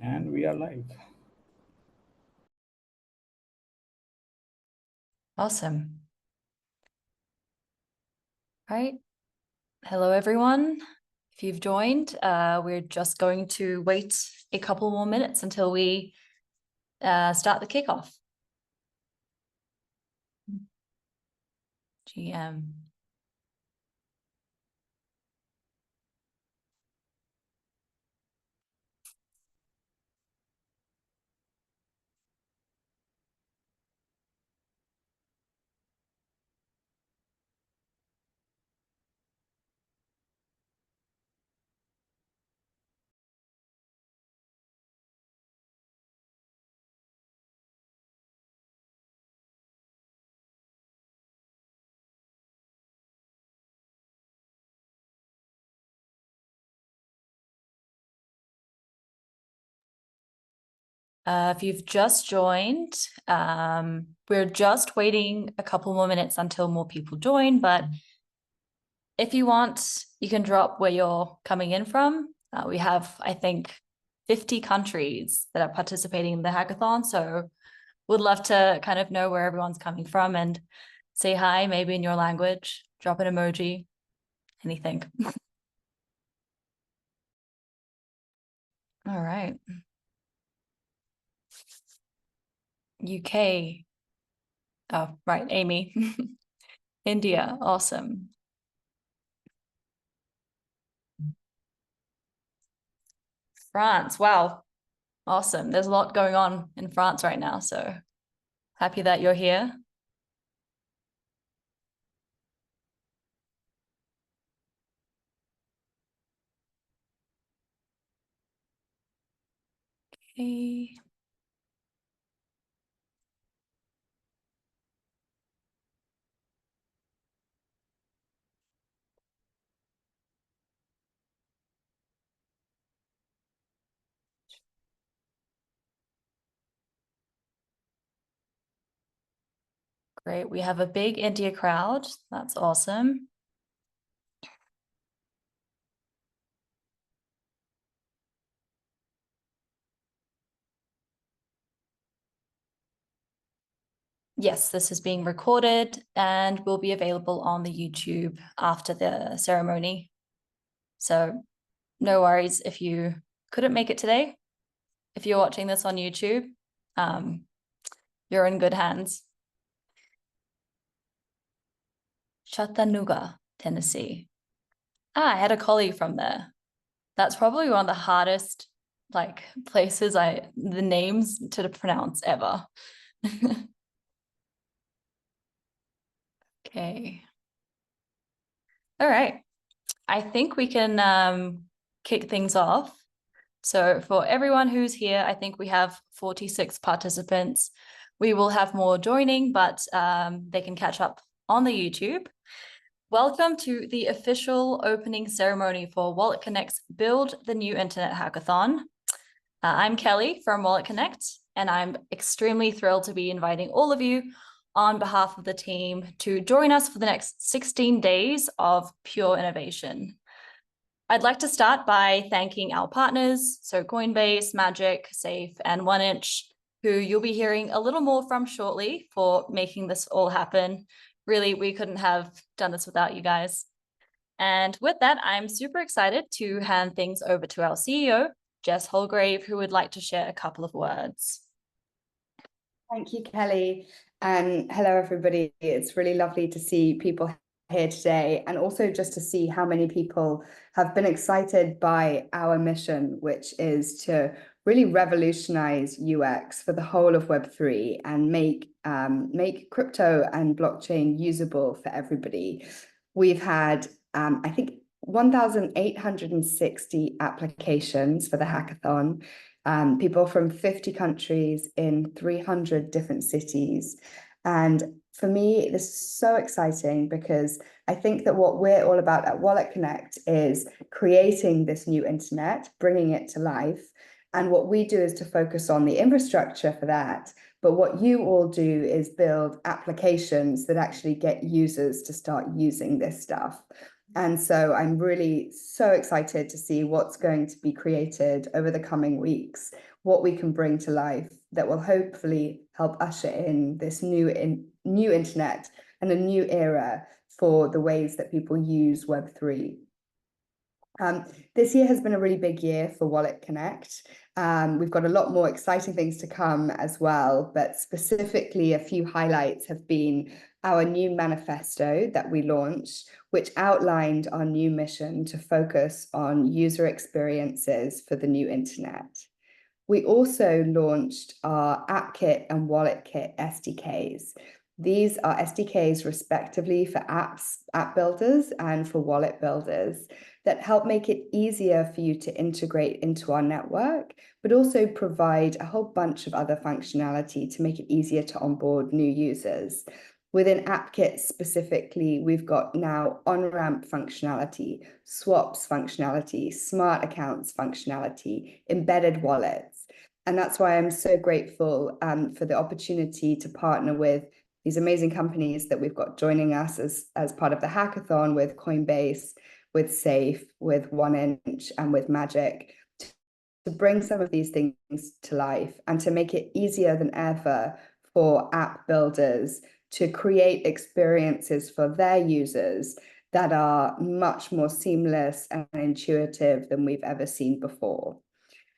And we are live. Awesome. All right. Hello, everyone. If you've joined, we're just going to wait a couple more minutes until we start the kickoff. GM. If you've just joined, we're just waiting a couple more minutes until more people join, but if you want, you can drop where you're coming in from. We have, I think, 50 countries that are participating in the hackathon, so would love to kind of know where everyone's coming from and say hi, maybe in your language, drop an emoji, anything. All right. UK. Oh, right, Amy. India, awesome. France, wow, awesome. There's a lot going on in France right now, so happy that you're here. Okay. Great, we have a big India crowd. That's awesome. Yes, this is being recorded and will be available on the YouTube after the ceremony. So no worries if you couldn't make it today. If you're watching this on YouTube, you're in good hands. Chattanooga, Tennessee. I had a colleague from there. That's probably one of the hardest places the names to pronounce ever. Okay. All right. I think we can kick things off. So for everyone who's here, I think we have 46 participants. We will have more joining, but they can catch up on the YouTube. Welcome to the official opening ceremony for WalletConnect's Build the New Internet Hackathon. I'm Kelly from WalletConnect, and I'm extremely thrilled to be inviting all of you on behalf of the team to join us for the next 16 days of pure innovation. I'd like to start by thanking our partners, so Coinbase, Magic, Safe, and 1inch, who you'll be hearing a little more from shortly for making this all happen. Really, we couldn't have done this without you guys. And with that, I'm super excited to hand things over to our CEO, Jess Houlgrave, who would like to share a couple of words. Thank you, Kelly. And hello, everybody. It's really lovely to see people here today, and also just to see how many people have been excited by our mission, which is to really revolutionize UX for the whole of Web3 and make crypto and blockchain usable for everybody. We've had, I think, 1,860 applications for the hackathon. People from 50 countries in 300 different cities. And for me, this is so exciting because I think that what we're all about at WalletConnect is creating this new internet, bringing it to life. And what we do is to focus on the infrastructure for that. But what you all do is build applications that actually get users to start using this stuff. And so I'm really so excited to see what's going to be created over the coming weeks. what we can bring to life that will hopefully help usher in this new internet and a new era for the ways that people use Web3. This year has been a really big year for WalletConnect. We've got a lot more exciting things to come as well, but specifically a few highlights have been our new manifesto that we launched, which outlined our new mission to focus on user experiences for the new internet. We also launched our AppKit and WalletKit SDKs. These are SDKs respectively for apps, app builders, and for wallet builders that help make it easier for you to integrate into our network, but also provide a whole bunch of other functionality to make it easier to onboard new users. Within AppKit specifically, we've got now on-ramp functionality, swaps functionality, smart accounts functionality, embedded wallets. And that's why I'm so grateful for the opportunity to partner with these amazing companies that we've got joining us as part of the hackathon, with Coinbase, with Safe, with 1inch, and with Magic, to bring some of these things to life and to make it easier than ever for app builders to create experiences for their users that are much more seamless and intuitive than we've ever seen before.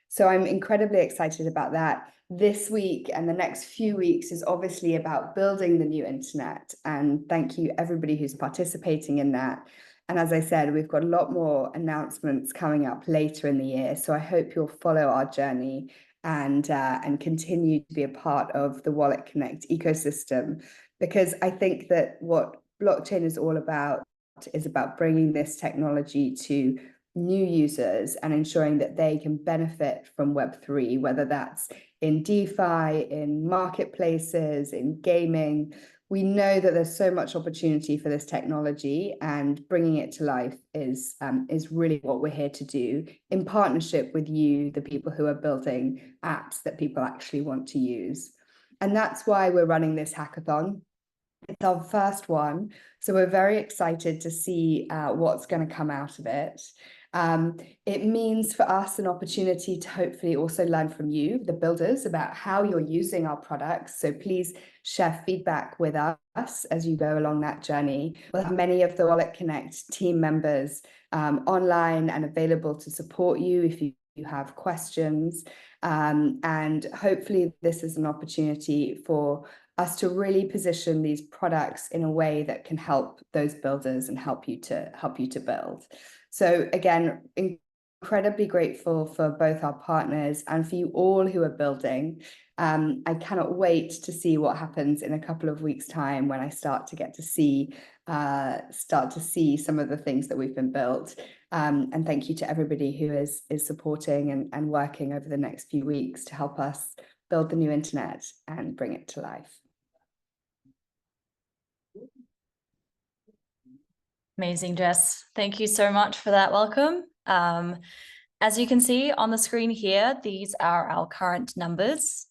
So I'm incredibly excited about that. This week and the next few weeks is obviously about building the new internet. And thank you everybody who's participating in that. And as I said, we've got a lot more announcements coming up later in the year. So I hope you'll follow our journey and continue to be a part of the WalletConnect ecosystem, because I think that what blockchain is all about is about bringing this technology to new users and ensuring that they can benefit from Web3, whether that's in DeFi, in marketplaces, in gaming. We know that there's so much opportunity for this technology, and bringing it to life is really what we're here to do, in partnership with you, the people who are building apps that people actually want to use. And that's why we're running this hackathon. It's our first one, so we're very excited to see what's going to come out of it. It means for us an opportunity to hopefully also learn from you, the builders, about how you're using our products. So please share feedback with us as you go along that journey. We'll have many of the WalletConnect team members online and available to support you if you have questions. And hopefully this is an opportunity for us to really position these products in a way that can help those builders and help you to build. So again, incredibly grateful for both our partners and for you all who are building. I cannot wait to see what happens in a couple of weeks' time when I start to get to see some of the things that we've been built. And thank you to everybody who is supporting and working over the next few weeks to help us build the new internet and bring it to life. Amazing, Jess. Thank you so much for that welcome. As you can see on the screen here, these are our current numbers.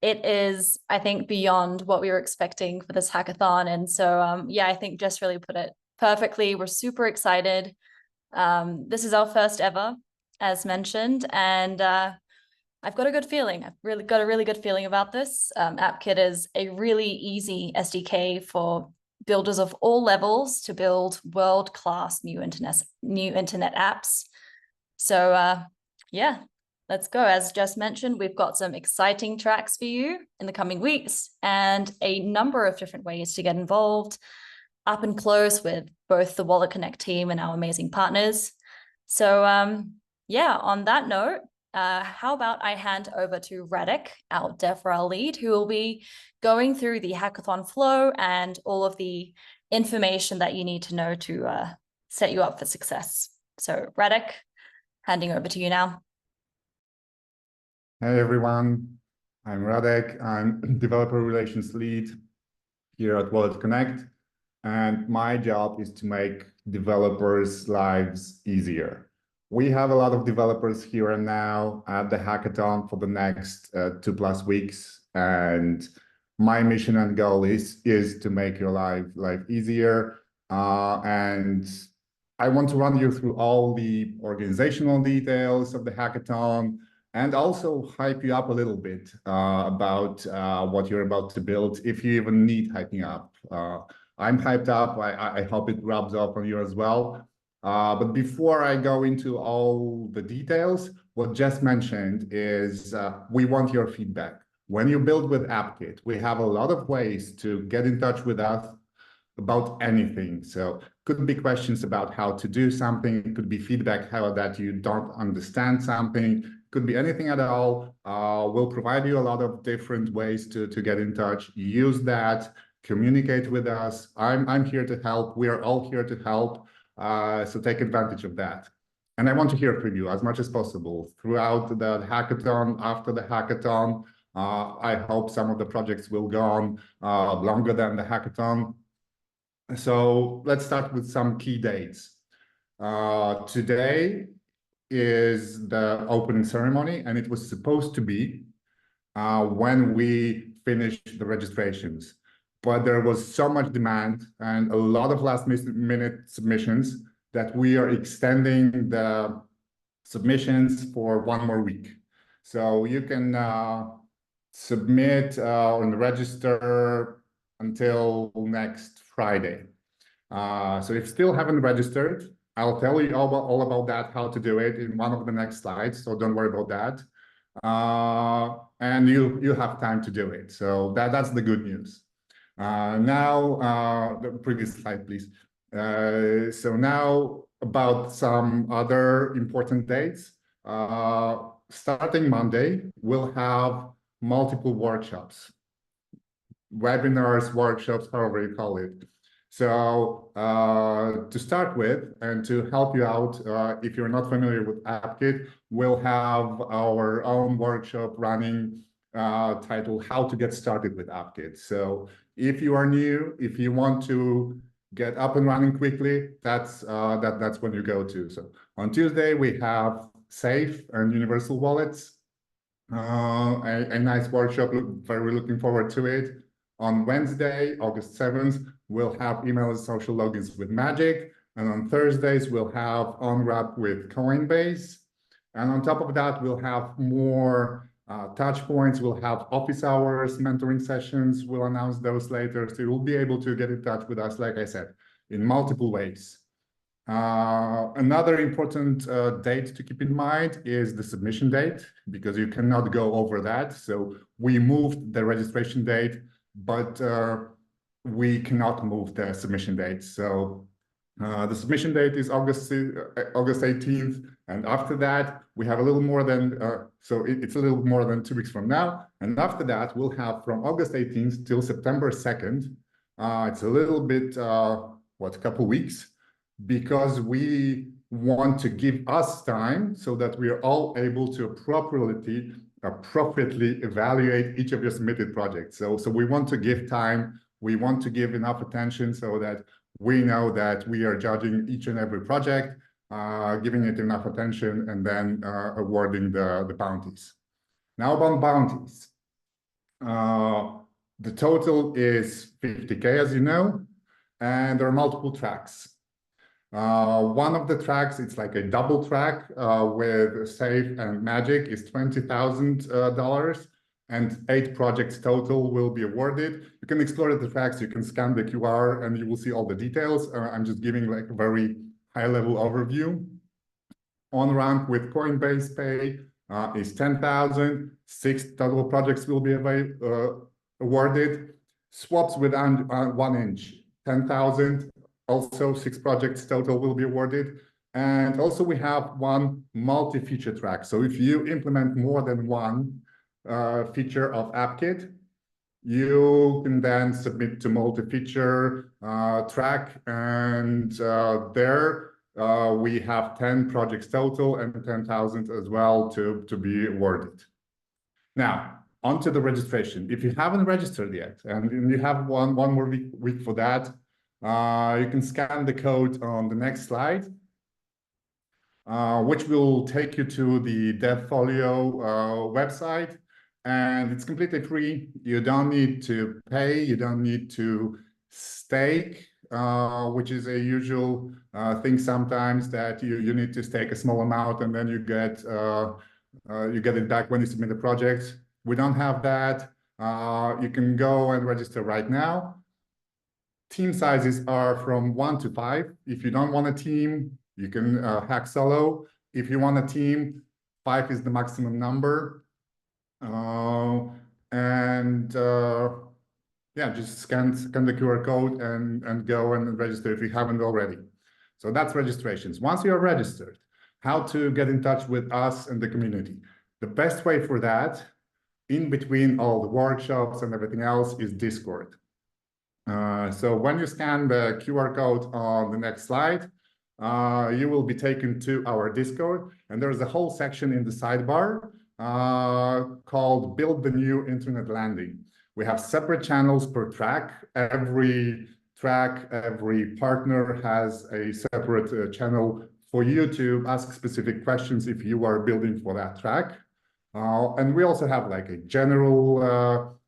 It is, I think, beyond what we were expecting for this hackathon. And so, yeah, I think Jess really put it perfectly. We're super excited. This is our first ever, as mentioned, and I've got a good feeling. I've really got a really good feeling about this. AppKit is a really easy SDK for builders of all levels to build world-class new internet apps. So yeah, let's go. As just mentioned, we've got some exciting tracks for you in the coming weeks and a number of different ways to get involved up and close with both the WalletConnect team and our amazing partners. So yeah, on that note, how about I hand over to Radek, our DevRel Lead, who will be going through the hackathon flow and all of the information that you need to know to set you up for success. So Radek, handing over to you now. Hey everyone, I'm Radek. I'm Developer Relations Lead here at WalletConnect, and my job is to make developers' lives easier. We have a lot of developers here and now at the hackathon for the next 2+ weeks, and my mission and goal is to make your life easier. And I want to run you through all the organizational details of the hackathon, and also hype you up a little bit about what you're about to build, if you even need hyping up. I'm hyped up. I hope it rubs off on you as well. But before I go into all the details, what Jess mentioned is we want your feedback. When you build with AppKit, we have a lot of ways to get in touch with us about anything. So could be questions about how to do something. It could be feedback how that you don't understand something. Could be anything at all. We'll provide you a lot of different ways to get in touch. Use that. Communicate with us. I'm here to help. We are all here to help. So take advantage of that. And I want to hear from you as much as possible throughout the hackathon, after the hackathon. I hope some of the projects will go on longer than the hackathon. So let's start with some key dates. Today is the opening ceremony, and it was supposed to be when we finished the registrations. But there was so much demand and a lot of last-minute submissions that we are extending the submissions for 1 more week. So you can submit and register until next Friday. So if you still haven't registered, I'll tell you all about that, how to do it in one of the next slides. So don't worry about that. And you have time to do it. So that's the good news. Now, the previous slide, please. So now about some other important dates. Starting Monday, we'll have multiple workshops, webinars, workshops, however you call it. So to start with, and to help you out, if you're not familiar with AppKit, we'll have our own workshop running titled How to Get Started with AppKit. So if you are new, if you want to get up and running quickly, that's when you go to. So on Tuesday, we have Safe and Universal Wallets, a nice workshop, very looking forward to it. On Wednesday, August 7th, we'll have email and social logins with Magic. And on Thursdays, we'll have Unwrap with Coinbase. And on top of that, we'll have more touch points. We'll have office hours, mentoring sessions. We'll announce those later. So you'll be able to get in touch with us, like I said, in multiple ways. Another important date to keep in mind is the submission date, because you cannot go over that. So we moved the registration date, but we cannot move the submission date. So the submission date is August 18th. And after that, we have a little more than, so it's a little more than 2 weeks from now. And after that, we'll have from August 18th till September 2nd. It's a little bit, a couple weeks, because we want to give us time so that we are all able to appropriately evaluate each of your submitted projects. So we want to give time, we want to give enough attention so that we know that we are judging each and every project, giving it enough attention, and then awarding the bounties. Now about bounties. The total is 50K, as you know, and there are multiple tracks. One of the tracks, it's like a double track with Safe and Magic, is $20,000, and 8 projects total will be awarded. You can explore the tracks, you can scan the QR, and you will see all the details. I'm just giving like a very high-level overview. On-ramp with Coinbase Pay is $10,000. 6 total projects will be awarded. Swaps with 1 inch, $10,000. Also, 6 projects total will be awarded. And also we have 1 multi-feature track. So if you implement more than 1 feature of AppKit, you can then submit to multi-feature track. And there we have 10 projects total and 10,000 as well to be awarded. Now, onto the registration. If you haven't registered yet, and you have one more week for that, you can scan the code on the next slide, which will take you to the Devfolio website, and it's completely free. You don't need to pay, you don't need to stake, which is a usual thing sometimes, that you need to stake a small amount and then you get you get it back when you submit the project. We don't have that. You can go and register right now. Team sizes are from 1 to 5. If you don't want a team, you can hack solo. If you want a team, 5 is the maximum number. Yeah, just scan the QR code and go and register if you haven't already. So that's registrations. Once you are registered, how to get in touch with us and the community. The best way for that, in between all the workshops and everything else, is Discord. So when you scan the QR code on the next slide, you will be taken to our Discord, and there's a whole section in the sidebar called Build the New Internet Landing. We have separate channels per track. Every track, every partner has a separate channel for you to ask specific questions if you are building for that track. And we also have like a general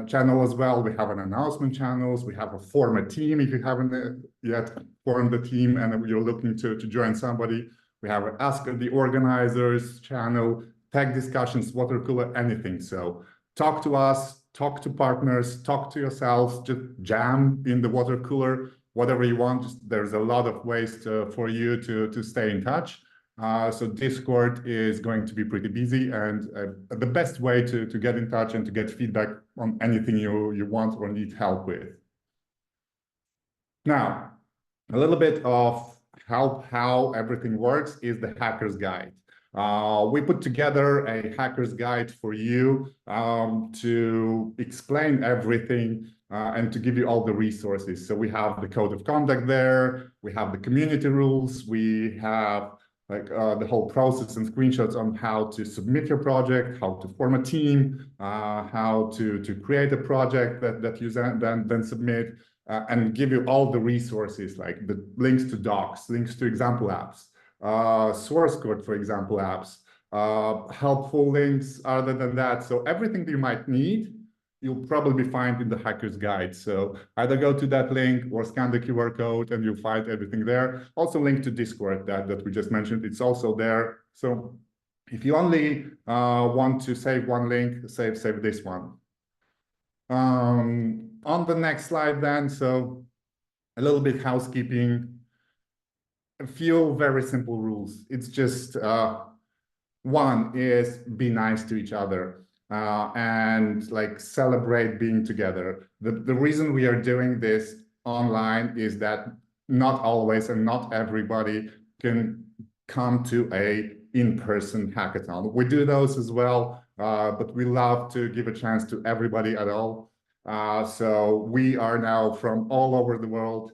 channel as well. We have an announcement channels. We have a form a team if you haven't yet formed the team and you're looking to join somebody. We have an Ask the Organizers channel, tech discussions, water cooler, anything. So talk to us, talk to partners, talk to yourselves, just jam in the water cooler, whatever you want. There's a lot of ways for you to stay in touch. So Discord is going to be pretty busy, and the best way to get in touch and to get feedback on anything you want or need help with. Now, a little bit of how everything works is the Hacker's Guide. We put together a Hacker's Guide for you to explain everything and to give you all the resources. So we have the code of conduct there, we have the community rules, we have like the whole process and screenshots on how to submit your project, how to form a team, how to create a project that you then submit, and give you all the resources like the links to docs, links to example apps, source code for example apps, helpful links other than that. So everything that you might need, you'll probably find in the Hacker's Guide. So either go to that link or scan the QR code and you'll find everything there. Also link to Discord that we just mentioned, it's also there. So if you only want to save one link, save this one. On the next slide then, so a little bit housekeeping, a few very simple rules. It's just one is be nice to each other. And like celebrate being together. The reason we are doing this online is that not always and not everybody can come to a in-person hackathon. We do those as well, but we love to give a chance to everybody at all. So we are now from all over the world,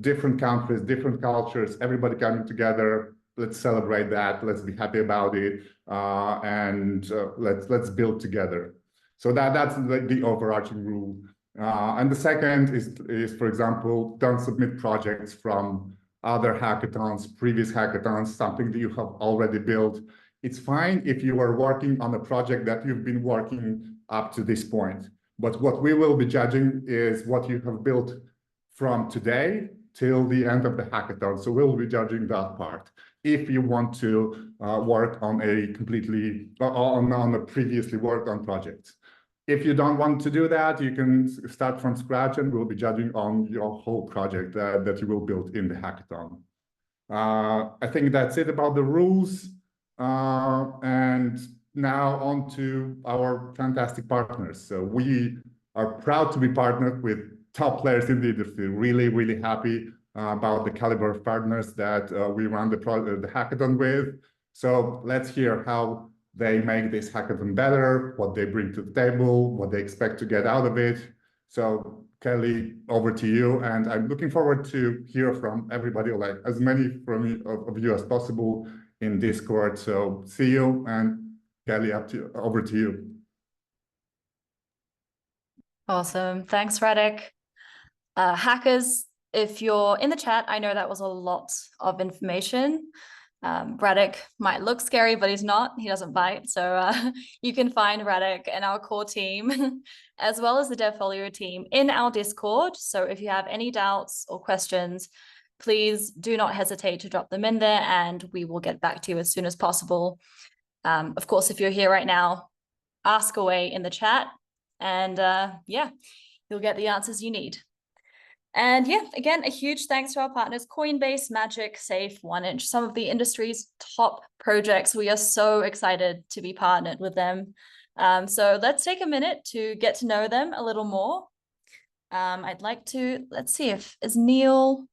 different countries, different cultures, everybody coming together. Let's celebrate that. Let's be happy about it, and let's build together. So that's the overarching rule. And the second is, for example, don't submit projects from other hackathons, previous hackathons, something that you have already built. It's fine if you are working on a project that you've been working up to this point. But what we will be judging is what you have built from today till the end of the hackathon. So we'll be judging that part. If you want to work on a previously worked on project. If you don't want to do that, you can start from scratch and we'll be judging on your whole project that you will build in the hackathon. I think that's it about the rules. And now on to our fantastic partners. So we are proud to be partnered with top players in the industry. Really, really happy about the caliber of partners that we run the hackathon with. So let's hear how they make this hackathon better, what they bring to the table, what they expect to get out of it. So Kelly, over to you. And I'm looking forward to hear from everybody, like as many of you as possible in Discord. So see you, and Kelly, over to you. Awesome. Thanks, Radek. Hackers, if you're in the chat, I know that was a lot of information. Radek might look scary, but he's not. He doesn't bite. So you can find Radek and our core team, as well as the Devfolio team in our Discord. So if you have any doubts or questions, please do not hesitate to drop them in there and we will get back to you as soon as possible. Of course, if you're here right now, ask away in the chat, and yeah, you'll get the answers you need. And yeah, again, a huge thanks to our partners, Coinbase, Magic, Safe, 1inch, some of the industry's top projects. We are so excited to be partnered with them. So let's take a minute to get to know them a little more. I'd like to, let's see is Neel,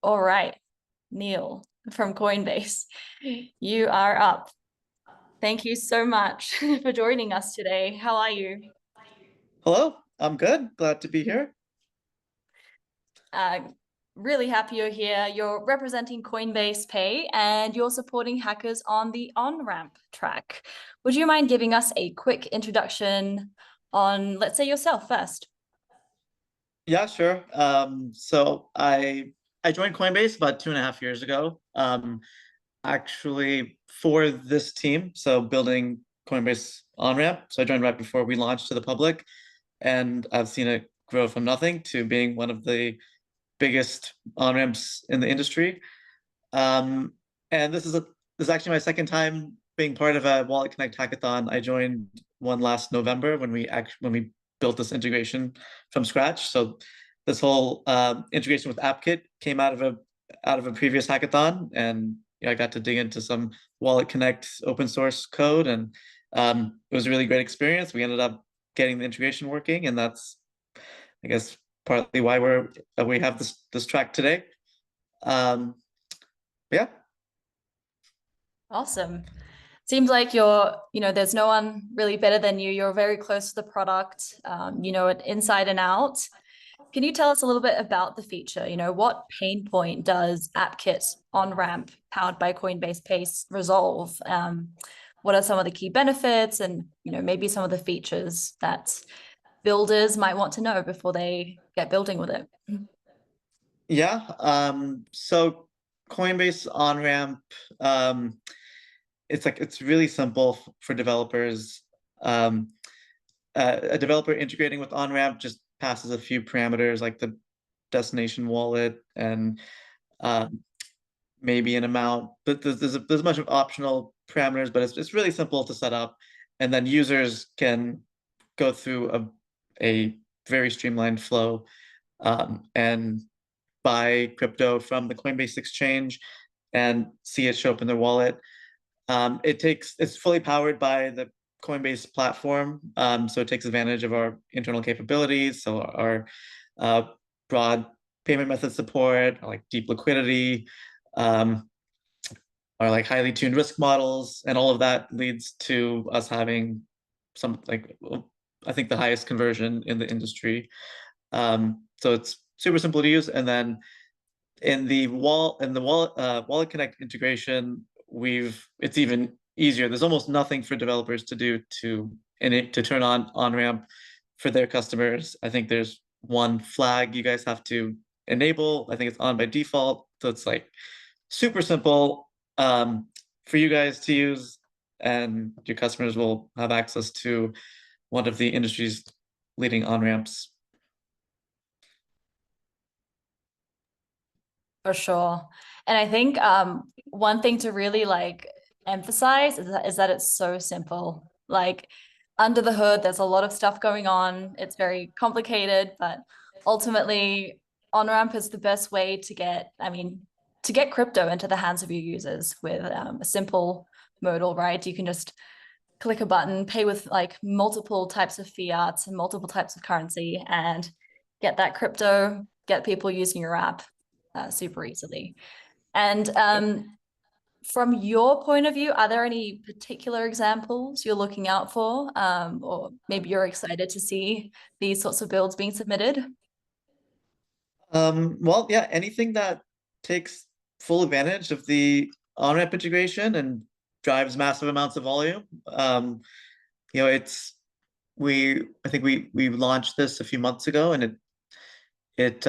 all right, Neel from Coinbase, you are up. Thank you so much for joining us today. How are you? Hello, I'm good. Glad to be here. Really happy you're here. You're representing Coinbase Pay and you're supporting hackers on the on-ramp track. Would you mind giving us a quick introduction on, let's say, yourself first? Yeah, sure. So I joined Coinbase about 2.5 years ago. Actually for this team, so building Coinbase on-ramp. So I joined right before we launched to the public, and I've seen it grow from nothing to being one of the biggest on-ramps in the industry. And this is actually my second time being part of a WalletConnect hackathon. I joined one last November when we built this integration from scratch. So this whole integration with AppKit came out of a previous hackathon, and I got to dig into some WalletConnect open source code, and it was a really great experience. We ended up getting the integration working, and that's, I guess, partly why we have this track today. Yeah. Awesome. Seems like there's no one really better than you. You're very close to the product. You know it inside and out. Can you tell us a little bit about the feature? What pain point does AppKit on-ramp powered by Coinbase Pay resolve? What are some of the key benefits and, maybe some of the features that builders might want to know before they get building with it? Yeah. So Coinbase on-ramp, it's really simple for developers. A developer integrating with on-ramp just passes a few parameters like the destination wallet and maybe an amount, but there's a bunch of optional parameters, but it's really simple to set up, and then users can go through a very streamlined flow and buy crypto from the Coinbase exchange and see it show up in their wallet. It's fully powered by the Coinbase platform, so it takes advantage of our internal capabilities, so our broad payment method support, like deep liquidity, our like highly tuned risk models, and all of that leads to us having I think the highest conversion in the industry. So it's super simple to use, and then in the WalletConnect integration, it's even easier. There's almost nothing for developers to do to turn on-ramp for their customers. I think there's one flag you guys have to enable. I think it's on by default. So it's like super simple for you guys to use, and your customers will have access to one of the industry's leading on-ramps. For sure. And I think one thing to really emphasize is that it's so simple. Like under the hood, there's a lot of stuff going on. It's very complicated, but ultimately on-ramp is the best way to get crypto into the hands of your users with a simple modal, right? You can just click a button, pay with multiple types of fiat and multiple types of currency, and get that crypto, get people using your app super easily. And from your point of view, are there any particular examples you're looking out for, or maybe you're excited to see these sorts of builds being submitted? Well, yeah, anything that takes full advantage of the on-ramp integration and drives massive amounts of volume. I think we launched this a few months ago, and it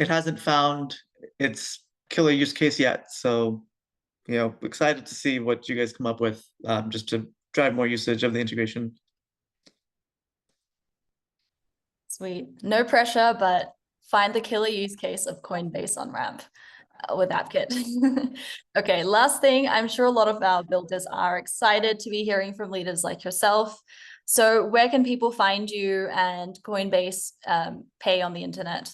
hasn't found its killer use case yet. So, excited to see what you guys come up with just to drive more usage of the integration. Sweet. No pressure, but find the killer use case of Coinbase on-ramp. with AppKit. Okay, last thing, I'm sure a lot of our builders are excited to be hearing from leaders like yourself. So where can people find you and Coinbase pay on the internet?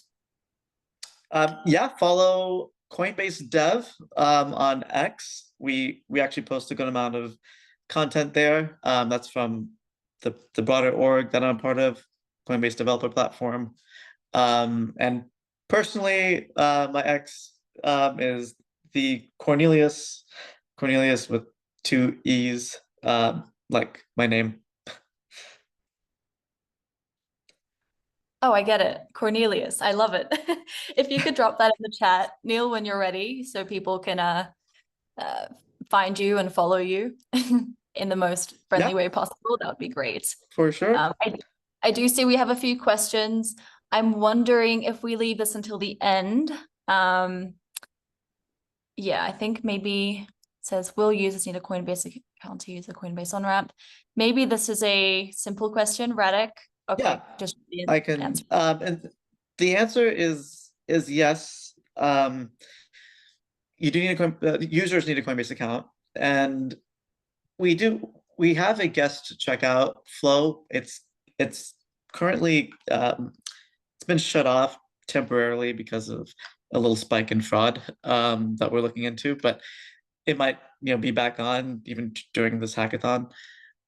Yeah, follow Coinbase Dev on X. We actually post a good amount of content there. That's from the broader org that I'm part of, Coinbase Developer Platform. And personally, my X is the Cornelius with 2 E's, like my name. Oh, I get it. Cornelius. I love it. If you could drop that in the chat, Neel, when you're ready, so people can find you and follow you in the most friendly way possible, that would be great. For sure. I do see we have a few questions. I'm wondering if we leave this until the end. Yeah, I think maybe it says, will users need a Coinbase account to use a Coinbase on-ramp? Maybe this is a simple question, Radek. Okay, Yeah, just I can answer. and the answer is yes. You do need users need a Coinbase account, and we have a guest checkout flow. It's currently it's been shut off temporarily because of a little spike in fraud that we're looking into, but it might be back on even during this hackathon.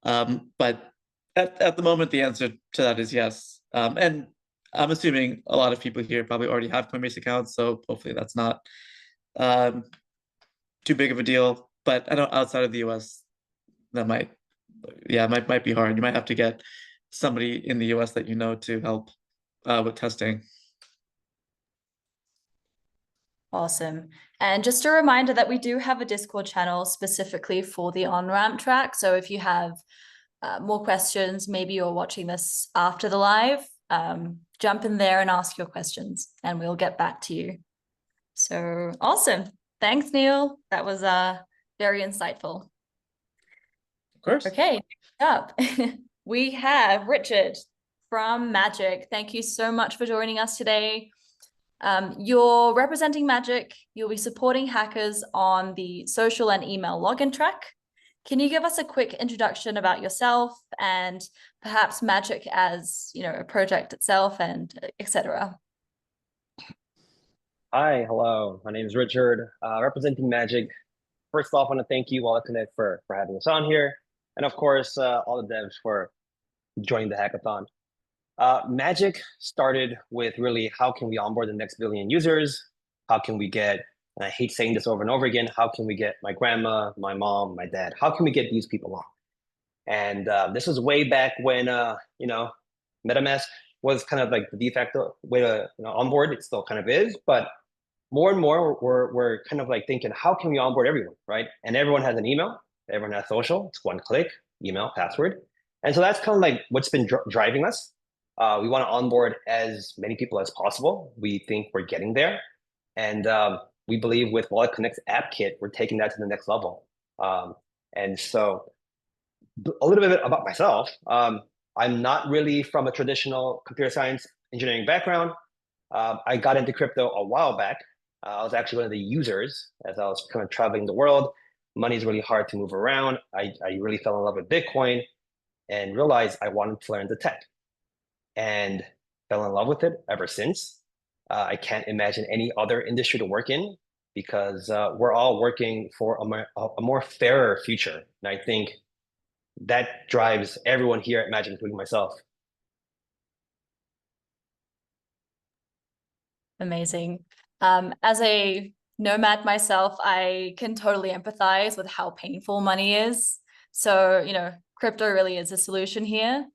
But at the moment, the answer to that is yes. And I'm assuming a lot of people here probably already have Coinbase accounts, so hopefully that's not too big of a deal. But I know outside of the US, that might be hard. You might have to get somebody in the US that you know to help with testing. Awesome. And just a reminder that we do have a Discord channel specifically for the on-ramp track. So if you have more questions, maybe you're watching this after the live, jump in there and ask your questions and we'll get back to you. So awesome. Thanks, Neel. That was very insightful. Of course. Okay, next up, we have Richard from Magic. Thank you so much for joining us today. You're representing Magic. You'll be supporting hackers on the social and email login track. Can you give us a quick introduction about yourself and perhaps Magic as a project itself and etc.? Hi, hello. My name is Richard, representing Magic. First off, I want to thank you, WalletConnect, for having us on here, and of course, all the devs for joining the hackathon. Magic started with really how can we onboard the next billion users? How can we get, and I hate saying this over and over again, how can we get my grandma, my mom, my dad? How can we get these people on? And this was way back when MetaMask was kind of like the de facto way to onboard. It still kind of is, but more and more we're kind of like thinking, how can we onboard everyone, right? And everyone has an email, everyone has social. It's one click, email, password. And so that's kind of like what's been driving us. We want to onboard as many people as possible. We think we're getting there. And we believe with WalletConnect's app kit, we're taking that to the next level. And so a little bit about myself. I'm not really from a traditional computer science engineering background. I got into crypto a while back. I was actually one of the users as I was kind of traveling the world. Money is really hard to move around. I really fell in love with Bitcoin and realized I wanted to learn the tech and fell in love with it ever since. I can't imagine any other industry to work in because we're all working for a more fairer future. And I think that drives everyone here at Magic, including myself. Amazing. As a nomad myself, I can totally empathize with how painful money is. So, crypto really is a solution here.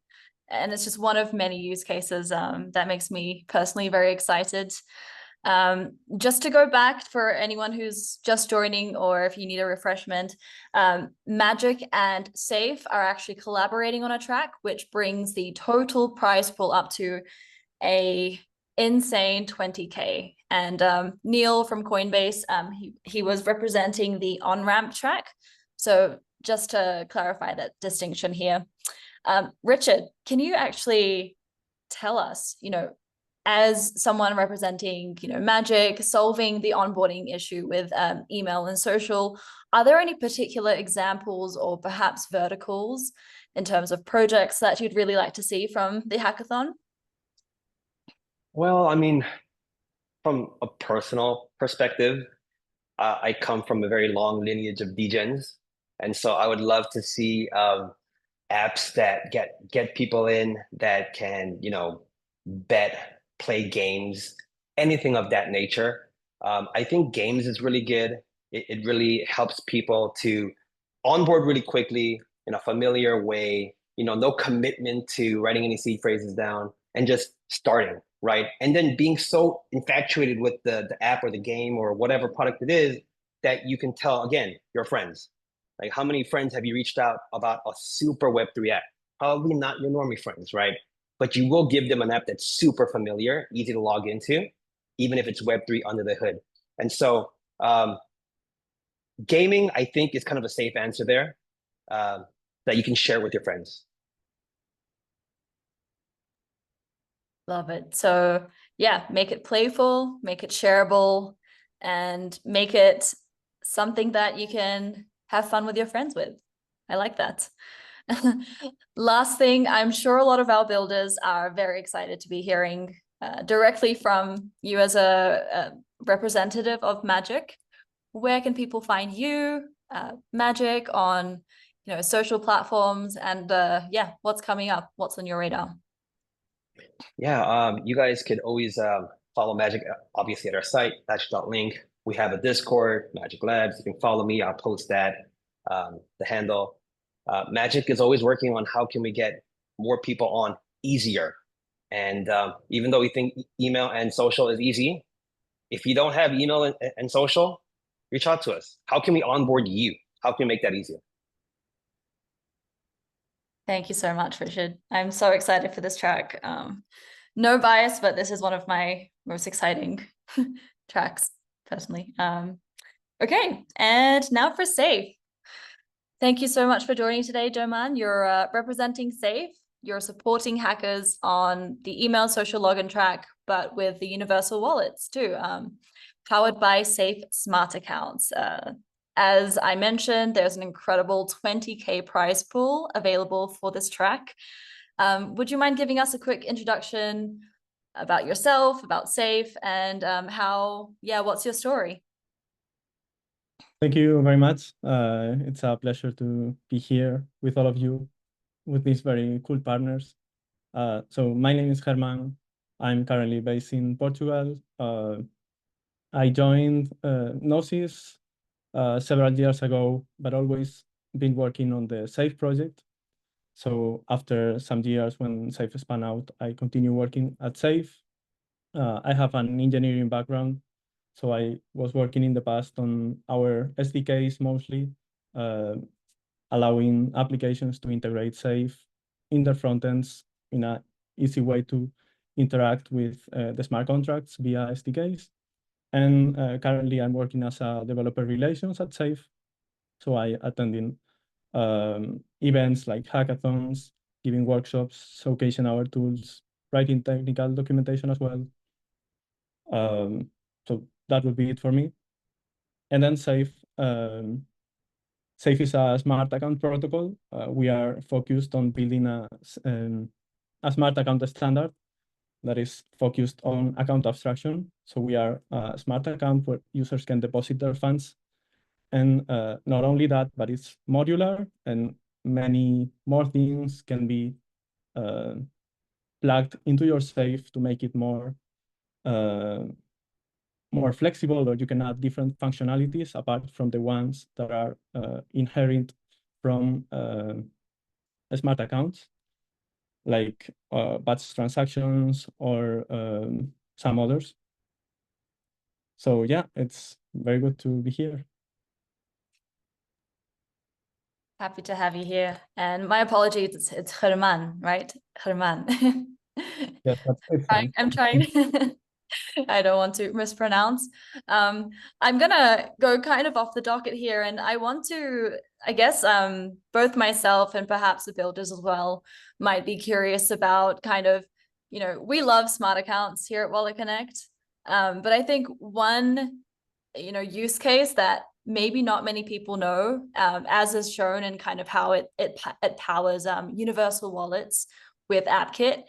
And it's just one of many use cases that makes me personally very excited. Just to go back for anyone who's just joining, or if you need a refreshment, Magic and Safe are actually collaborating on a track, which brings the total prize pool up to a insane 20K. And Neel from Coinbase, he was representing the on-ramp track. So just to clarify that distinction here. Richard, can you actually tell us, as someone representing, Magic, solving the onboarding issue with email and social, are there any particular examples or perhaps verticals in terms of projects that you'd really like to see from the hackathon? Well, I mean, from a personal perspective, I come from a very long lineage of degens, and so I would love to see apps that get people in that can, bet, play games, anything of that nature. I think games is really good. It really helps people to onboard really quickly in a familiar way, no commitment to writing any seed phrases down and just starting, right? And then being so infatuated with the app or the game or whatever product it is that you can tell, again, your friends. Like, how many friends have you reached out about a super Web3 app? Probably not your normie friends, right? But you will give them an app that's super familiar, easy to log into, even if it's Web3 under the hood. And so gaming, I think, is kind of a safe answer there that you can share with your friends. Love it. So yeah, make it playful, make it shareable, and make it something that you can have fun with your friends with. I like that. Last thing, I'm sure a lot of our builders are very excited to be hearing directly from you as a representative of Magic. Where can people find you, Magic, on social platforms, and yeah, what's coming up? What's on your radar? Yeah, you guys could always follow Magic, obviously, at our site, magic.link. We have a Discord, Magic Labs. You can follow me. I'll post that, the handle. Magic is always working on how can we get more people on easier. And even though we think email and social is easy, if you don't have email and social, reach out to us. How can we onboard you? How can we make that easier? Thank you so much, Richard. I'm so excited for this track. No bias, but this is one of my most exciting tracks, personally. Okay, and now for Safe. Thank you so much for joining today, Doman. You're representing Safe. You're supporting hackers on the email social login track, but with the universal wallets too, powered by Safe Smart Accounts. As I mentioned, there's an incredible 20K prize pool available for this track. Would you mind giving us a quick introduction about yourself, about Safe, and what's your story? Thank you very much. It's a pleasure to be here with all of you, with these very cool partners. So my name is Germán. I'm currently based in Portugal. I joined Gnosis several years ago, but always been working on the Safe project. So after some years when Safe spun out, I continue working at Safe. I have an engineering background, so I was working in the past on our SDKs mostly, allowing applications to integrate Safe in their frontends in an easy way to interact with the smart contracts via SDKs. And currently I'm working as a developer relations at Safe. So I attending events like hackathons, giving workshops, showcasing our tools, writing technical documentation as well. So that would be it for me. And then Safe. Safe is a smart account protocol. We are focused on building a smart account standard that is focused on account abstraction. So we are a smart account where users can deposit their funds. And not only that, but it's modular and many more things can be plugged into your Safe to make it more flexible, or you can add different functionalities apart from the ones that are inherent from smart accounts, like batch transactions or some others. So yeah, it's very good to be here. Happy to have you here. And my apologies, it's Germán, right? Germán. Yes, it's fine. I'm trying. I don't want to mispronounce. I'm gonna go kind of off the docket here, and I want to, I guess, both myself and perhaps the builders as well might be curious about kind of we love smart accounts here at WalletConnect. But I think one, use case that maybe not many people know, as is shown in kind of how it powers universal wallets with AppKit.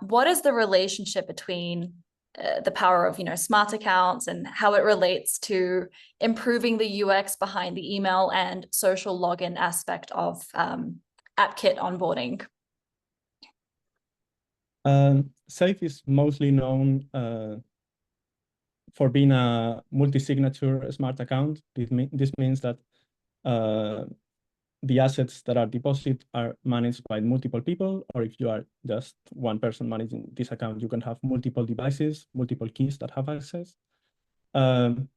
What is the relationship between the power of smart accounts and how it relates to improving the UX behind the email and social login aspect of AppKit onboarding? Safe is mostly known for being a multi-signature smart account. This means that the assets that are deposited are managed by multiple people, or if you are just one person managing this account, you can have multiple devices, multiple keys that have access. And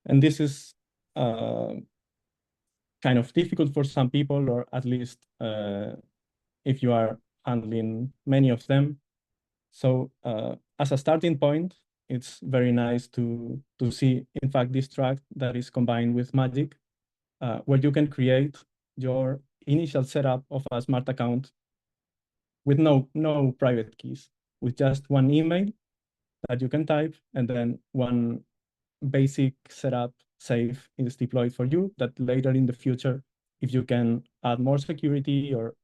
this is kind of difficult for some people, or at least if you are handling many of them. So as a starting point, it's very nice to see, in fact, this track that is combined with Magic, where you can create your initial setup of a smart account with no private keys, with just one email that you can type, and then one basic setup safe is deployed for you, that later in the future, if you can add more security or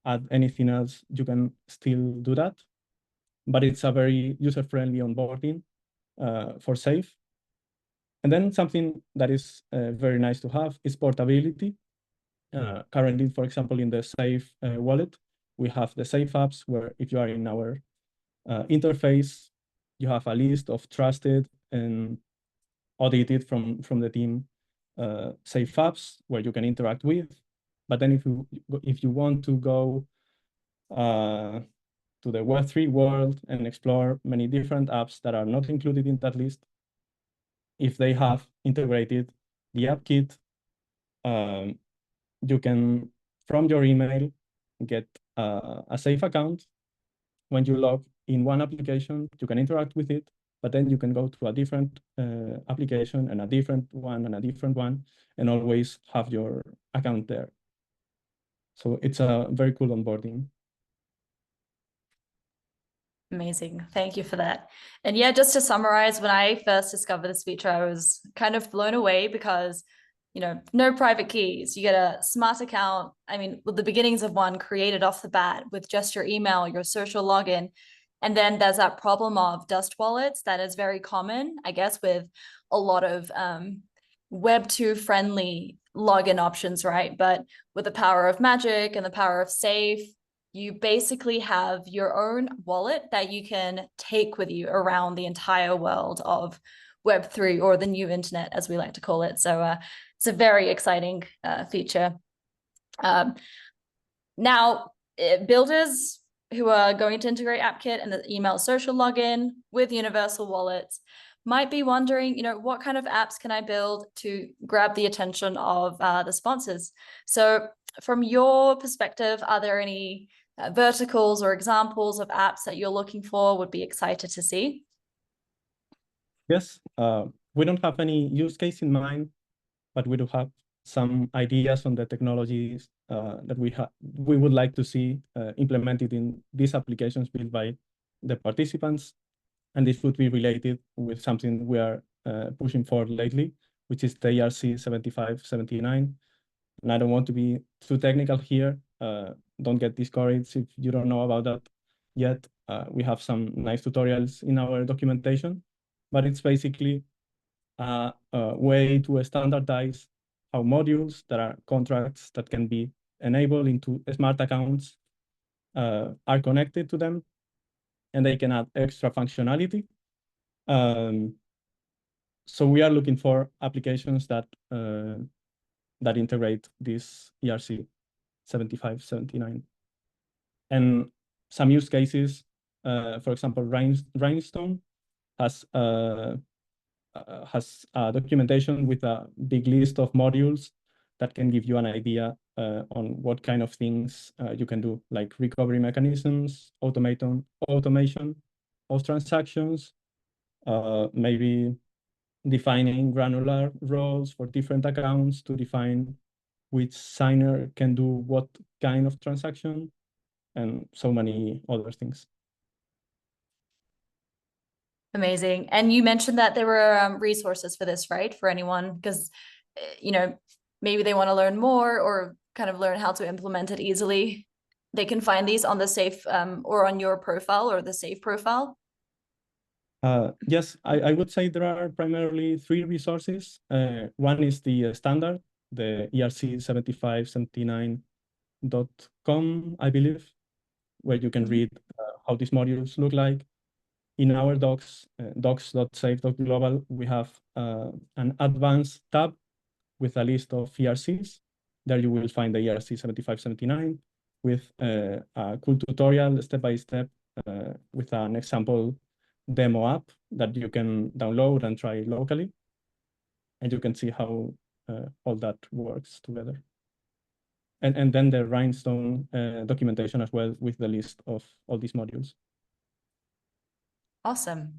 add anything else, you can still do that. But it's a very user-friendly onboarding for safe. And then something that is very nice to have is portability. Currently, for example, in the Safe wallet, we have the Safe apps where if you are in our interface, you have a list of trusted and audited from the team Safe apps where you can interact with. But then if you want to go to the Web3 world and explore many different apps that are not included in that list, if they have integrated the AppKit, you can, from your email, get a safe account. When you log in one application, you can interact with it, but then you can go to a different application and a different one and a different one, and always have your account there. So it's a very cool onboarding. Amazing. Thank you for that. And yeah, just to summarize, when I first discovered this feature, I was kind of blown away because, no private keys. You get a smart account. I mean, with the beginnings of one created off the bat with just your email, your social login. And then there's that problem of dust wallets that is very common, I guess, with a lot of Web2 friendly login options, right? But with the power of Magic and the power of Safe, you basically have your own wallet that you can take with you around the entire world of Web3, or the new internet, as we like to call it. So it's a very exciting feature. Now, builders who are going to integrate AppKit and the email social login with universal wallets might be wondering, what kind of apps can I build to grab the attention of the sponsors? So from your perspective, are there any verticals or examples of apps that you're looking for, would be excited to see? Yes, we don't have any use case in mind, but we do have some ideas on the technologies that we would like to see implemented in these applications built by the participants. And this would be related with something we are pushing for lately, which is the ERC 7579. And I don't want to be too technical here. Don't get discouraged if you don't know about that yet. We have some nice tutorials in our documentation, but it's basically a way to standardize how modules that are contracts that can be enabled into smart accounts are connected to them, and they can add extra functionality. So we are looking for applications that that integrate this ERC 7579. And some use cases, for example, Rhinestone has documentation with a big list of modules that can give you an idea on what kind of things you can do, like recovery mechanisms, automation of transactions, maybe defining granular roles for different accounts to define which signer can do what kind of transaction, and so many other things. Amazing. And you mentioned that there were resources for this, right? For anyone, because, you know, maybe they want to learn more or kind of learn how to implement it easily. They can find these on the Safe or on your profile or the Safe profile. Yes, I would say there are primarily three resources. One is the standard, the ERC7579.com, I believe, where you can read how these modules look like. In our docs, docs.safe.global, we have an advanced tab with a list of ERCs. There you will find the ERC 7579 with a cool tutorial step-by-step with an example demo app that you can download and try locally. And you can see how all that works together. And then the Rhinestone documentation as well with the list of all these modules. Awesome.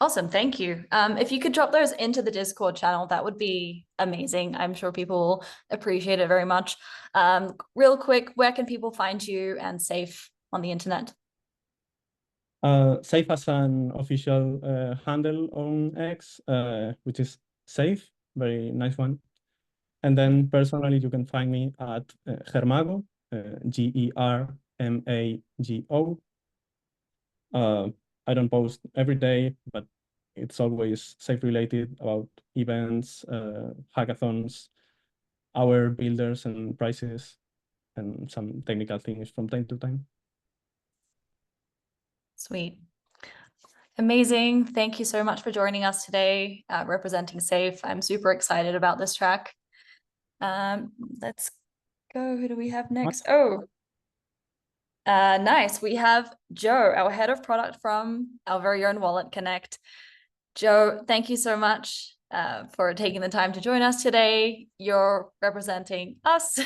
Awesome. Thank you. If you could drop those into the Discord channel, that would be amazing. I'm sure people will appreciate it very much. Real quick, where can people find you and Safe on the internet? Safe has an official handle on X, which is Safe, very nice one. And then personally, you can find me at Germago, Germago. I don't post every day, but it's always Safe related about events, hackathons, our builders and prices, and some technical things from time to time. Sweet. Amazing. Thank you so much for joining us today, representing Safe. I'm super excited about this track. Let's go. Who do we have next? Oh, nice. We have Joe, our head of product from our very own WalletConnect. Joe, thank you so much for taking the time to join us today. You're representing us,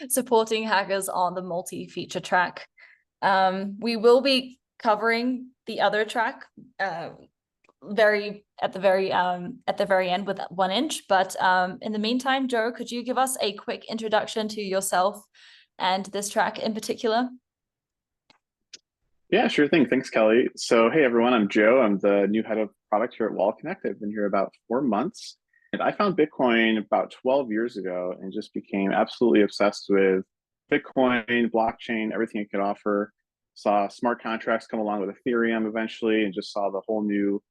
supporting hackers on the multi-feature track. We will be covering the other track at the very end with 1 inch. But in the meantime, Joe, could you give us a quick introduction to yourself and this track in particular? Yeah, sure thing. Thanks, Kelly. So, hey, everyone, I'm Joe. I'm the new head of product here at WalletConnect. I've been here about 4 months. And I found Bitcoin about 12 years ago and just became absolutely obsessed with Bitcoin, blockchain, everything it could offer. Saw smart contracts come along with Ethereum eventually, and just saw the whole new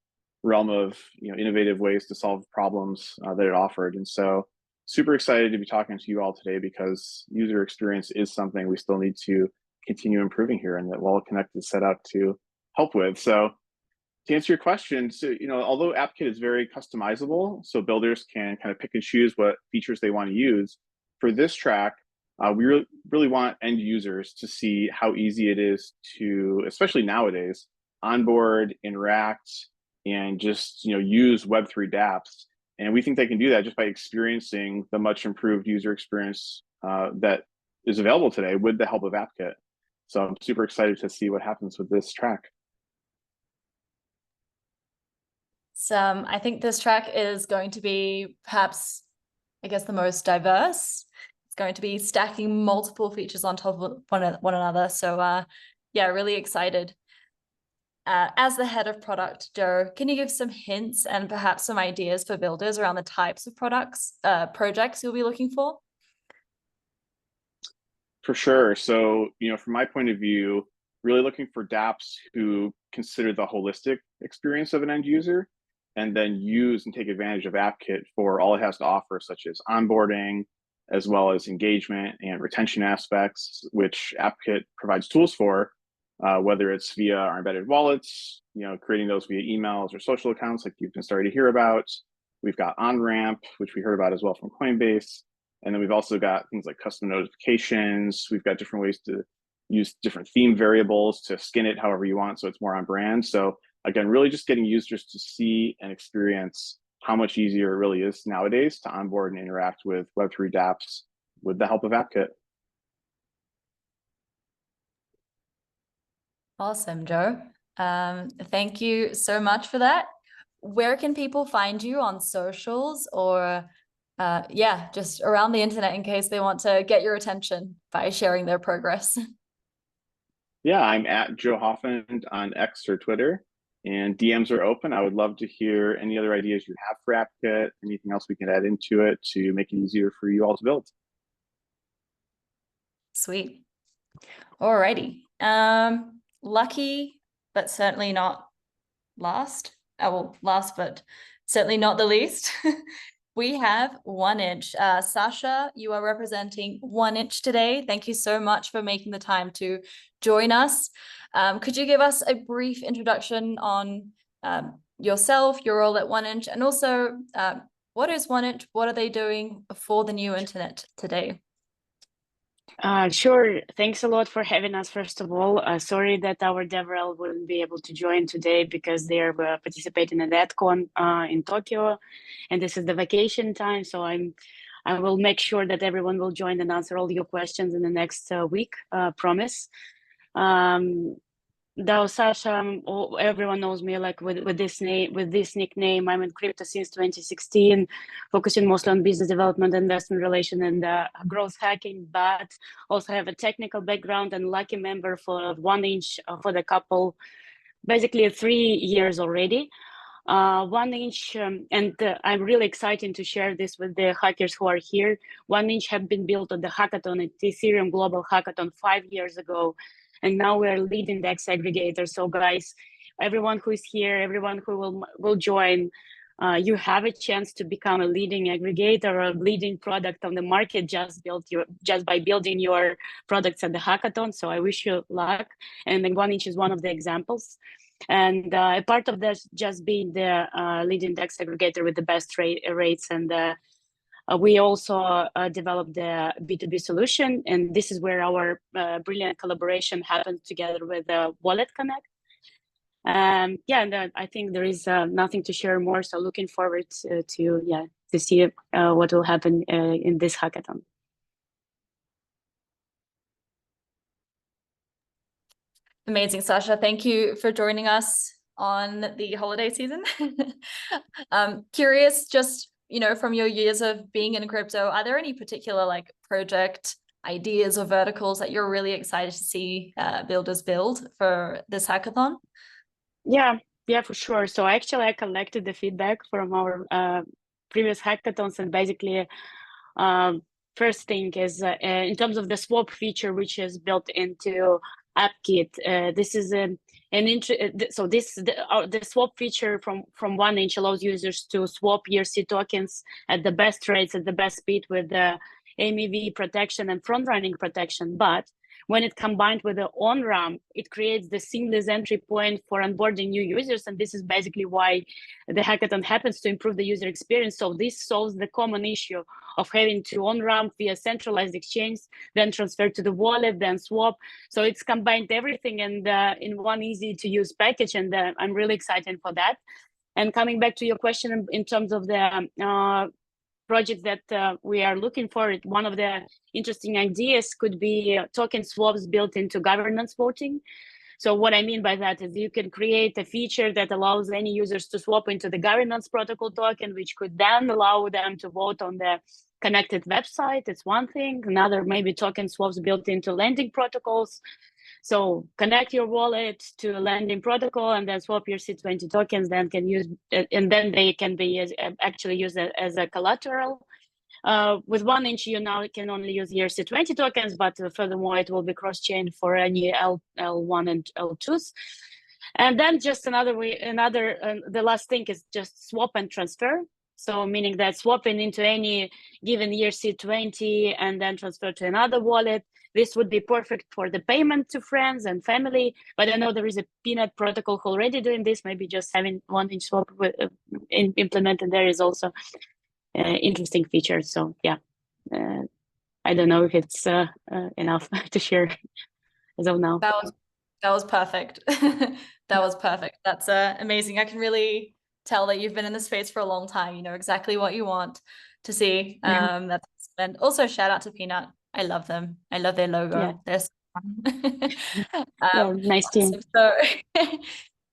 realm of innovative ways to solve problems that it offered. And so super excited to be talking to you all today because user experience is something we still need to continue improving here and that WalletConnect is set out to help with. So to answer your question, so although AppKit is very customizable, so builders can kind of pick and choose what features they want to use, for this track, we really want end users to see how easy it is to, especially nowadays, onboard, interact, and just use Web3 dApps. And we think they can do that just by experiencing the much improved user experience that is available today with the help of AppKit. So I'm super excited to see what happens with this track. So I think this track is going to be perhaps, I guess, the most diverse. It's going to be stacking multiple features on top of one another. So yeah, really excited. As the head of product, Joe, can you give some hints and perhaps some ideas for builders around the types of projects you'll be looking for? For sure. So, from my point of view, really looking for dApps who consider the holistic experience of an end user and then use and take advantage of AppKit for all it has to offer, such as onboarding, as well as engagement and retention aspects, which AppKit provides tools for, whether it's via our embedded wallets, creating those via emails or social accounts like you've been starting to hear about. We've got OnRamp, which we heard about as well from Coinbase. And then we've also got things like custom notifications. We've got different ways to use different theme variables to skin it however you want, so it's more on brand. So again, really just getting users to see and experience how much easier it really is nowadays to onboard and interact with Web3 dApps with the help of AppKit. Awesome, Joe. Thank you so much for that. Where can people find you on socials or yeah, just around the internet in case they want to get your attention by sharing their progress? Yeah, I'm at Joe Hoffend on X or Twitter. and DMs are open. I would love to hear any other ideas you have for AppKit, anything else we can add into it to make it easier for you all to build. Sweet. Alrighty. Lucky, but certainly not last. Well, last, but certainly not the least. We have 1inch. Sasha, you are representing 1inch today. Thank you so much for making the time to join us. Could you give us a brief introduction on yourself, your role at 1inch, and also what is 1inch? What are they doing for the new internet today? Sure. Thanks a lot for having us, first of all. Sorry that our DevRel wouldn't be able to join today because they're participating in AdCon in Tokyo, and this is the vacation time. So I will make sure that everyone will join and answer all your questions in the next week, promise. Though Sasha, everyone knows me like with this nickname. I'm in crypto since 2016, focusing mostly on business development, investment relation, and growth hacking. But also have a technical background and lucky member for 1inch for the couple, basically 3 years already. 1inch, and I'm really excited to share this with the hackers who are here. 1inch have been built on the hackathon at Ethereum Global Hackathon 5 years ago. And now we're leading the aggregator. So guys, everyone who is here, everyone who will join, you have a chance to become a leading aggregator or a leading product on the market just by building your products at the hackathon. So I wish you luck. And then 1inch is one of the examples. And a part of this just being the leading DEX aggregator with the best rates. And we also developed the B2B solution, and this is where our brilliant collaboration happens together with WalletConnect. Yeah, and I think there is nothing to share more. So looking forward to see what will happen in this hackathon. Amazing, Sasha. Thank you for joining us on the holiday season. Curious, just from your years of being in crypto, are there any particular like project ideas or verticals that you're really excited to see builders build for this hackathon? Yeah, for sure. So actually I collected the feedback from our previous hackathons, and basically first thing is in terms of the swap feature, which is built into AppKit. This is the swap feature from 1inch allows users to swap ERC tokens at the best rates, at the best speed, with the MEV protection and front running protection. But when it combined with the on-ramp, it creates the seamless entry point for onboarding new users. And this is basically why the hackathon happens, to improve the user experience. So this solves the common issue of having to on-ramp via centralized exchange, then transfer to the wallet, then swap. So it's combined everything and in one easy to use package. And I'm really excited for that. And coming back to your question in terms of the project that we are looking for, one of the interesting ideas could be token swaps built into governance voting. So what I mean by that is you can create a feature that allows any users to swap into the governance protocol token, which could then allow them to vote on the connected website. It's one thing. Another, maybe token swaps built into lending protocols. So connect your wallet to a lending protocol and then swap your C20 tokens, then can use, and then they can be actually used as a collateral. With 1inch, you now can only use ERC20 tokens, but furthermore, it will be cross-chain for any L1 and L2s. And then just the last thing is just swap and transfer. So meaning that swapping into any given ERC20 and then transfer to another wallet. This would be perfect for the payment to friends and family, but I know there is a Peanut protocol already doing this. Maybe just having 1inch swap implemented there is also interesting feature. So yeah, I don't know if it's enough to share as of now. That was perfect. That was perfect. That's amazing. I can really tell that you've been in the space for a long time. You know exactly what you want to see. That's, and also shout out to Peanut. I love them. I love their logo. Yeah. They're so fun. Nice team. So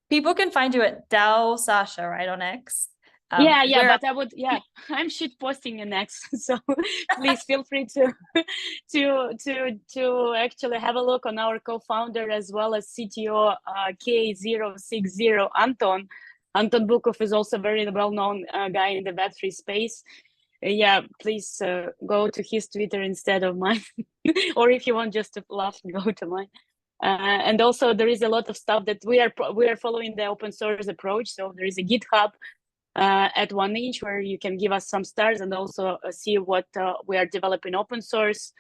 people can find you at DAO Sasha, right, on X. But I would, I'm shit posting in X, so please feel free to actually have a look on our co-founder as well as CTO K060 Anton. Anton Bukov is also a very well-known guy in the Web3 space. Please go to his Twitter instead of mine, or if you want just to laugh, go to mine. And also there is a lot of stuff that we are following the open source approach. So there is a GitHub at 1inch where you can give us some stars and also see what we are developing open source,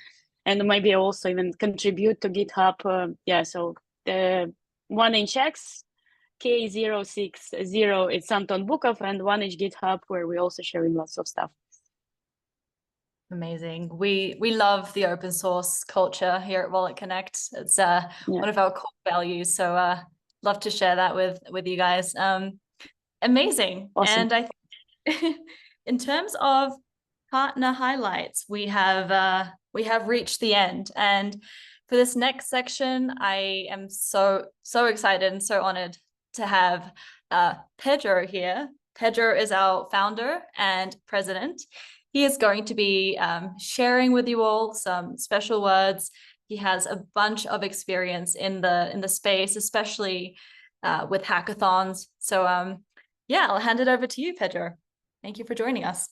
and maybe also even contribute to GitHub. So the 1inch X, K060, it's Anton Bukov, and 1inch GitHub where we're also sharing lots of stuff. Amazing. We love the open source culture here at WalletConnect. It's one of our core values. So love to share that with you guys. Amazing. Awesome. And I think in terms of partner highlights, we have reached the end. And for this next section, I am so excited and so honored to have Pedro here. Pedro is our founder and president. He is going to be sharing with you all some special words. He has a bunch of experience in the space, especially with hackathons. So I'll hand it over to you, Pedro. Thank you for joining us.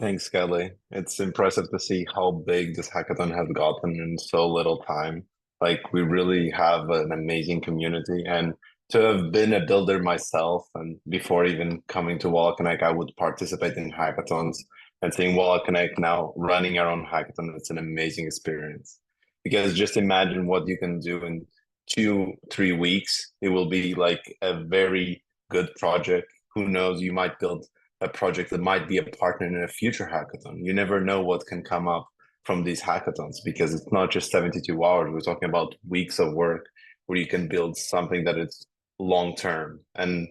Thanks, Kelly. It's impressive to see how big this hackathon has gotten in so little time. Like, we really have an amazing community, and to have been a builder myself, and before even coming to WalletConnect, I would participate in hackathons, and seeing WalletConnect now running our own hackathon, it's an amazing experience. Because just imagine what you can do in 2-3 weeks. It will be like a very good project. Who knows, you might build a project that might be a partner in a future hackathon. You never know what can come up from these hackathons, because it's not just 72 hours. We're talking about weeks of work where you can build something that is long-term. And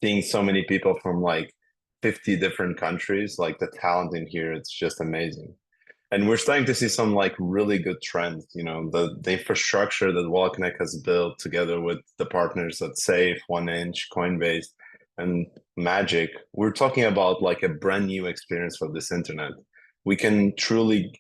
seeing so many people from like 50 different countries, like the talent in here, it's just amazing. And we're starting to see some like really good trends. You know, the infrastructure that WalletConnect has built together with the partners at Safe, 1inch, Coinbase, and Magic. We're talking about like a brand new experience for this internet. We can truly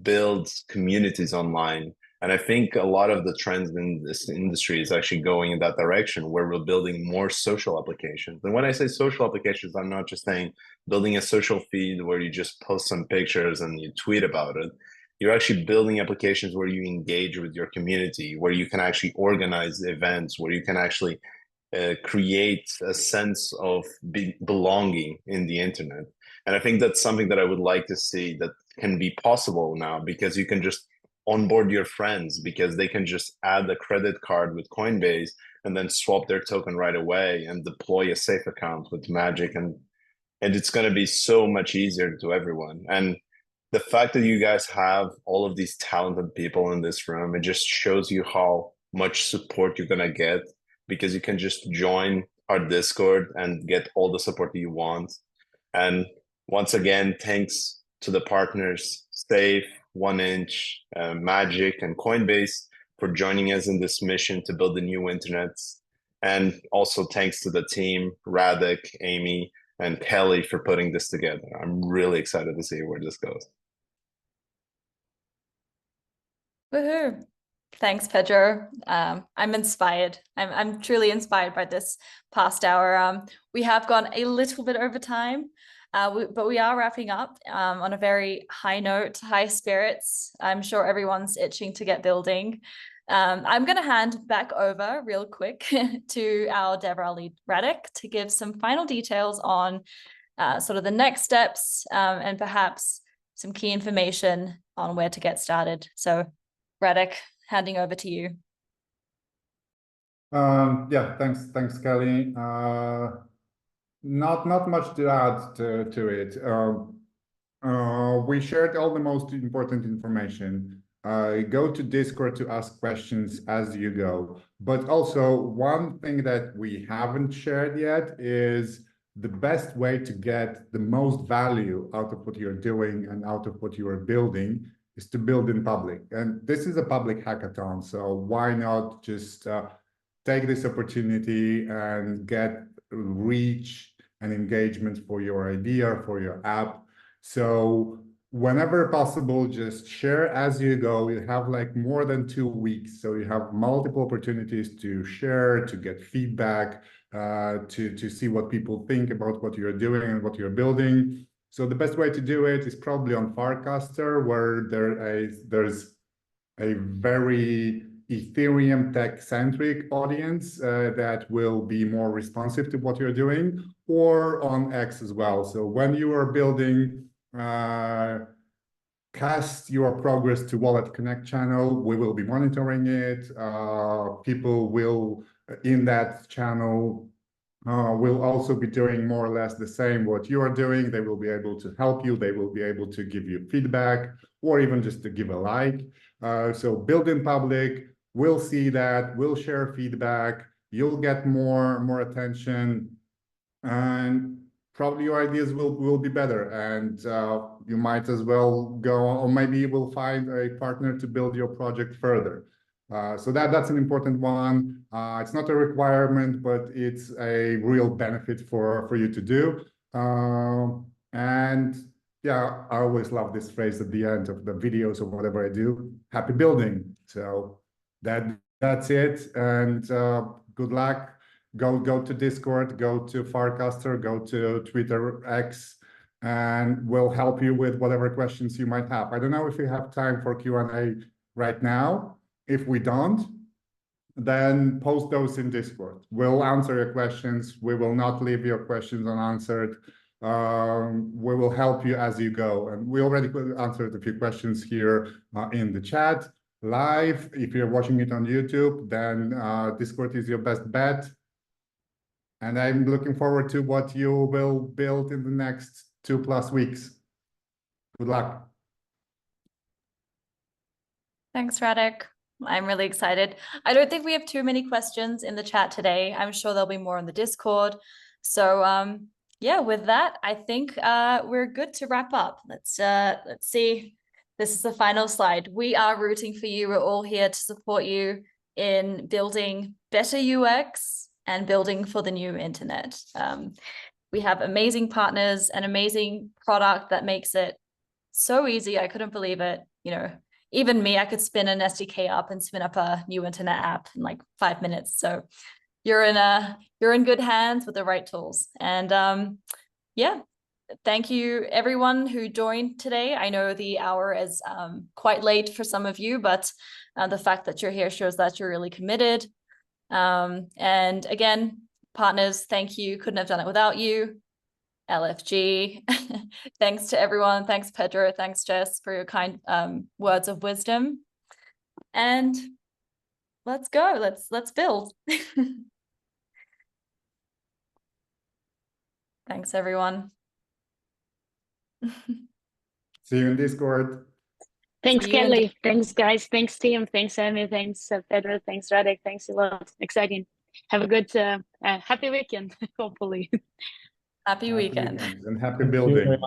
build communities online. And I think a lot of the trends in this industry is actually going in that direction, where we're building more social applications. And when I say social applications, I'm not just saying building a social feed where you just post some pictures and you tweet about it. You're actually building applications where you engage with your community, where you can actually organize events, where you can actually create a sense of belonging in the internet. And I think that's something that I would like to see that can be possible now, because you can just onboard your friends, because they can just add a credit card with Coinbase and then swap their token right away and deploy a Safe account with Magic, and it's going to be so much easier to everyone. And the fact that you guys have all of these talented people in this room, it just shows you how much support you're going to get, because you can just join our Discord and get all the support that you want. And once again, thanks to the partners, Safe, 1inch, Magic, and Coinbase, for joining us in this mission to build the new internet. And also thanks to the team, Radek, Amy, and Kelly, for putting this together. I'm really excited to see where this goes. Woohoo. Thanks, Pedro. I'm inspired. I'm truly inspired by this past hour. We have gone a little bit over time, but we are wrapping up on a very high note, high spirits. I'm sure everyone's itching to get building. I'm going to hand back over real quick to our DevRel Lead, Radek, to give some final details on sort of the next steps and perhaps some key information on where to get started. So, Radek, handing over to you. Thanks, Kelly. Not much to add to it. We shared all the most important information. Go to Discord to ask questions as you go. But also, one thing that we haven't shared yet is the best way to get the most value out of what you're doing and out of what you are building is to build in public. And this is a public hackathon, so why not just take this opportunity and get reach and engagement for your idea, for your app. So whenever possible, just share as you go. You have like more than 2 weeks, so you have multiple opportunities to share, to get feedback, to see what people think about what you're doing and what you're building. So the best way to do it is probably on Farcaster, where there's a very Ethereum tech-centric audience that will be more responsive to what you're doing, or on X as well. So when you are building, cast your progress to WalletConnect channel. We will be monitoring it. People will, in that channel, will also be doing more or less the same what you are doing. They will be able to help you. They will be able to give you feedback, or even just to give a like. So build in public, we'll see that, we'll share feedback, you'll get more attention, and probably your ideas will be better. And you might as well go, or maybe you will find a partner to build your project further. So that's an important one. It's not a requirement, but it's a real benefit for you to do. And yeah, I always love this phrase at the end of the videos or whatever I do, happy building. So that's it. And good luck. Go to Discord, go to Farcaster, go to Twitter X, and we'll help you with whatever questions you might have. I don't know if we have time for Q&A right now. If we don't, then post those in Discord. We'll answer your questions. We will not leave your questions unanswered. We will help you as you go. And we already answered a few questions here in the chat live. If you're watching it on YouTube, then Discord is your best bet. And I'm looking forward to what you will build in the next 2+ weeks. Good luck. Thanks, Radek. I'm really excited. I don't think we have too many questions in the chat today. I'm sure there'll be more on the Discord. So yeah, with that, I think we're good to wrap up. Let's see. This is the final slide. We are rooting for you. We're all here to support you in building better UX and building for the new internet. We have amazing partners, an amazing product that makes it so easy. I couldn't believe it. You know, even me, I could spin an SDK up and spin up a new internet app in like 5 minutes. So you're in good hands with the right tools. And yeah, thank you everyone who joined today. I know the hour is quite late for some of you, but the fact that you're here shows that you're really committed. And again, partners, thank you. Couldn't have done it without you. LFG. Thanks to everyone. Thanks, Pedro. Thanks, Jess, for your kind words of wisdom. And let's go. Let's build. Thanks, everyone. See you in Discord. Thanks, Kelly. Thanks, guys. Thanks, team. Thanks, Amy. Thanks, Pedro. Thanks, Radek. Thanks a lot. Exciting. Have a good, happy weekend, hopefully. Happy weekend. And happy building.